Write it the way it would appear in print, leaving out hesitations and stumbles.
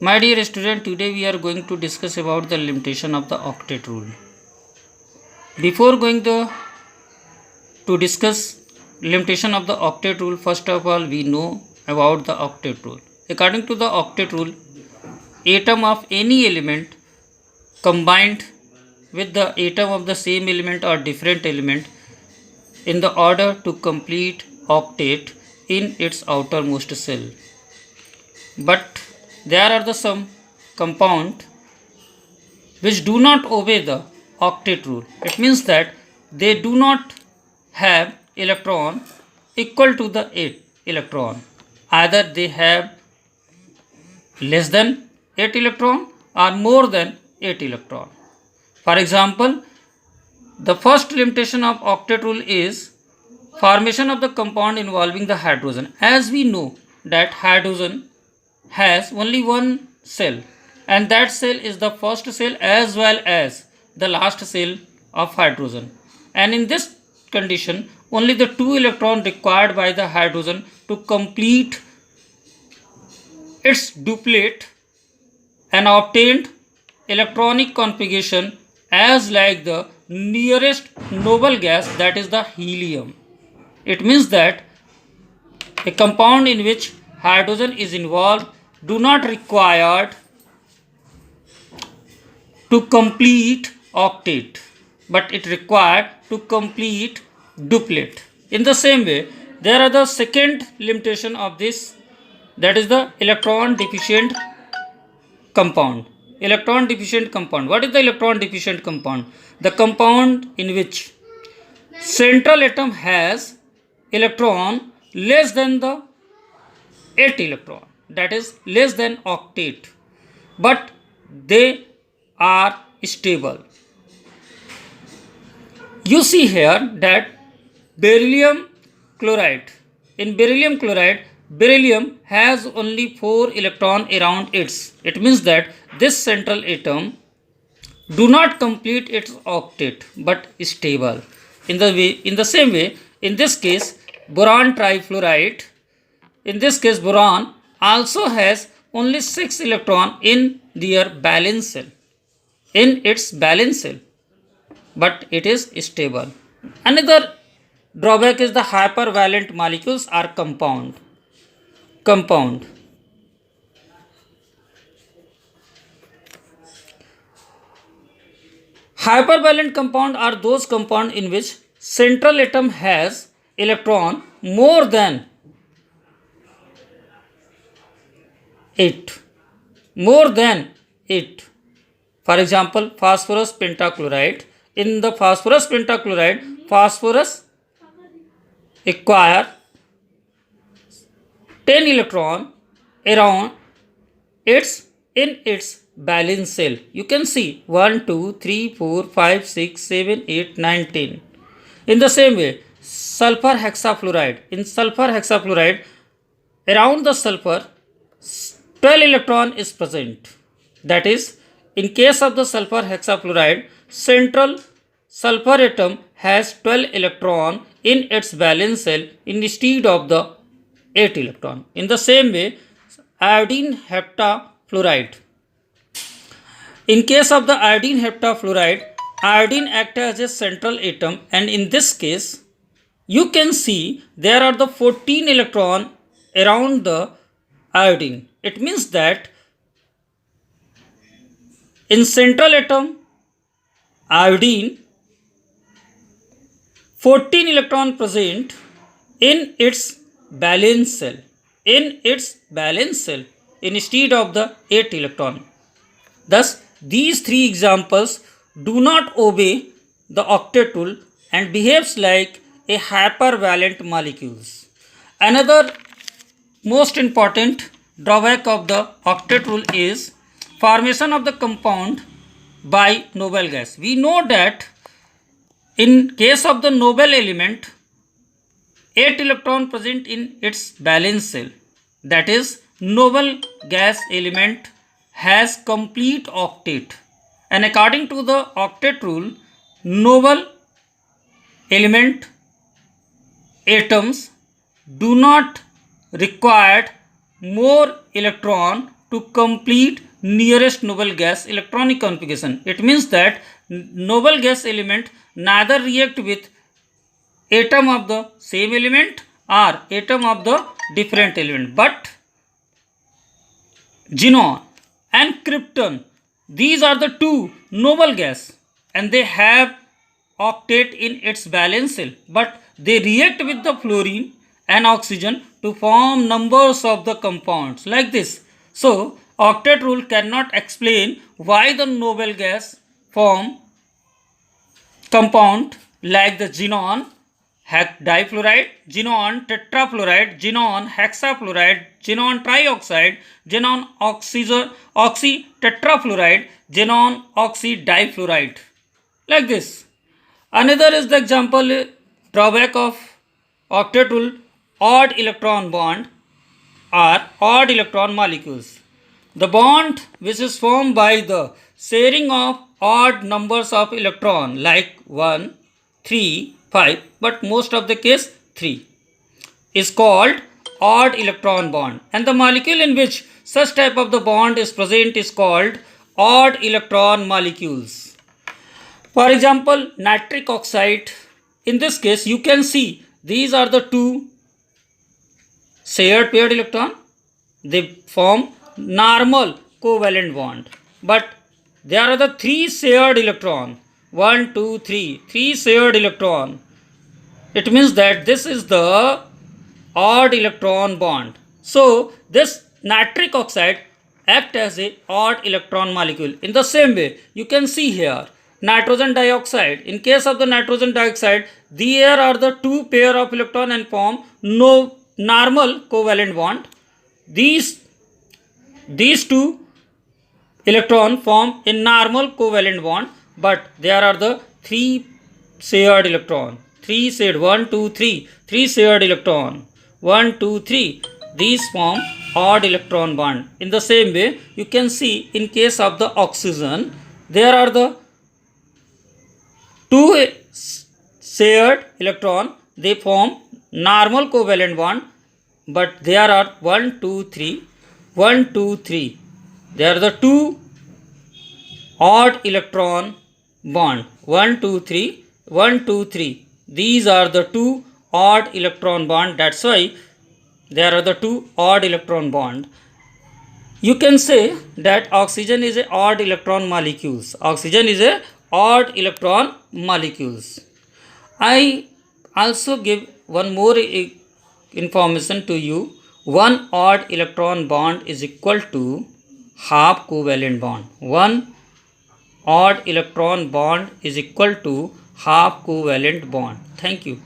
My dear student, today we are going to discuss about the limitation of the octet rule. Before going to discuss limitation of the octet rule, first of all we know about the octet rule. According to the octet rule, atom of any element combined with the atom of the same element or different element in the order to complete octet in its outermost cell. But there are some compound which do not obey the octet rule. It means that they do not have electron equal to the 8 electron. Either they have less than 8 electron or more than 8 electron. For example, the first limitation of octet rule is formation of the compound involving the hydrogen. As we know that hydrogen has only one cell, and that cell is the first cell as well as the last cell of hydrogen, and in this condition only the 2 electron required by the hydrogen to complete its duplet and obtained electronic configuration as like the nearest noble gas, that is the helium. It means that a compound in which hydrogen is involved do not required to complete octet, but it required to complete duplet. In the same way, there are the second limitation of this, that is the electron deficient compound. Electron deficient compound. What is the electron deficient compound? The compound in which central atom has electron less than the 8 electron, that is less than octet, but they are stable. You see here that beryllium chloride. In beryllium chloride, beryllium has only 4 electron around its. It means that this central atom do not complete its octet but stable. In the same way, in this case, boron trifluoride, in this case boron also has only 6 electron in their valence cell, in its valence cell, but it is stable. Another drawback is the hypervalent molecules are compound. Hypervalent compound are those compound in which central atom has electron more than 8. More than 8. For example, phosphorus pentachloride. In the phosphorus pentachloride, phosphorus acquire 10 electron around its in its valence cell. You can see 1, 2, 3, 4, 5, 6, 7, 8, 9, 10. In the same way, sulfur hexafluoride. In sulfur hexafluoride, around the sulfur 12 electron is present. That is, in case of the sulfur hexafluoride, central sulfur atom has 12 electron in its valence cell instead of the 8 electron. In the same way, iodine heptafluoride. In case of the iodine heptafluoride, iodine acts as a central atom, and in this case, you can see there are the 14 electron around the iodine. It means that in central atom, iodine 14 electron present in its valence cell, instead of the 8 electron. Thus, these three examples do not obey the octet rule and behaves like a hypervalent molecules. Another most important drawback of the octet rule is formation of the compound by noble gas. We know that in case of the noble element, 8 electron present in its valence cell, that is noble gas element has complete octet, and according to the octet rule, noble element atoms do not require more electron to complete nearest noble gas electronic configuration. It means that noble gas element neither react with atom of the same element or atom of the different element, but xenon and krypton, these are the two noble gas and they have octet in its valence shell, but they react with the fluorine and oxygen to form numbers of the compounds like this. So octet rule cannot explain why the noble gas form compound like the xenon difluoride, xenon tetrafluoride, xenon hexafluoride, xenon trioxide, xenon oxy tetrafluoride, xenon oxy difluoride. Like this. Another is the example drawback of octet rule, odd electron bond or odd electron molecules. The bond which is formed by the sharing of odd numbers of electron like 1, 3, 5, but most of the case 3 is called odd electron bond, and the molecule in which such type of the bond is present is called odd electron molecules. For example, nitric oxide, in this case you can see these are the two shared paired electron, they form normal covalent bond, but there are the three shared electron, 1, 2, 3, three shared electron. It means that this is the odd electron bond. So this nitric oxide act as a odd electron molecule. In the same way, you can see here nitrogen dioxide. In case of the nitrogen dioxide, there are the two pair of electron and form no normal covalent bond. These two electron form a normal covalent bond, but there are the three shared electron. Three shared, 1, 2, 3. Three shared electron. 1, 2, 3. These form odd electron bond. In the same way, you can see in case of the oxygen, there are the two shared electron. They form normal covalent bond, but there are 1, 2, 3. 1, 2, 3. There are the two odd electron bond. 1, 2, 3. 1, 2, 3. These are the two odd electron bond. That's why there are the two odd electron bond. You can say that oxygen is a odd electron molecules. Oxygen is a odd electron molecules. I also give one more information to you. One odd electron bond is equal to half covalent bond. One odd electron bond is equal to half covalent bond. Thank you.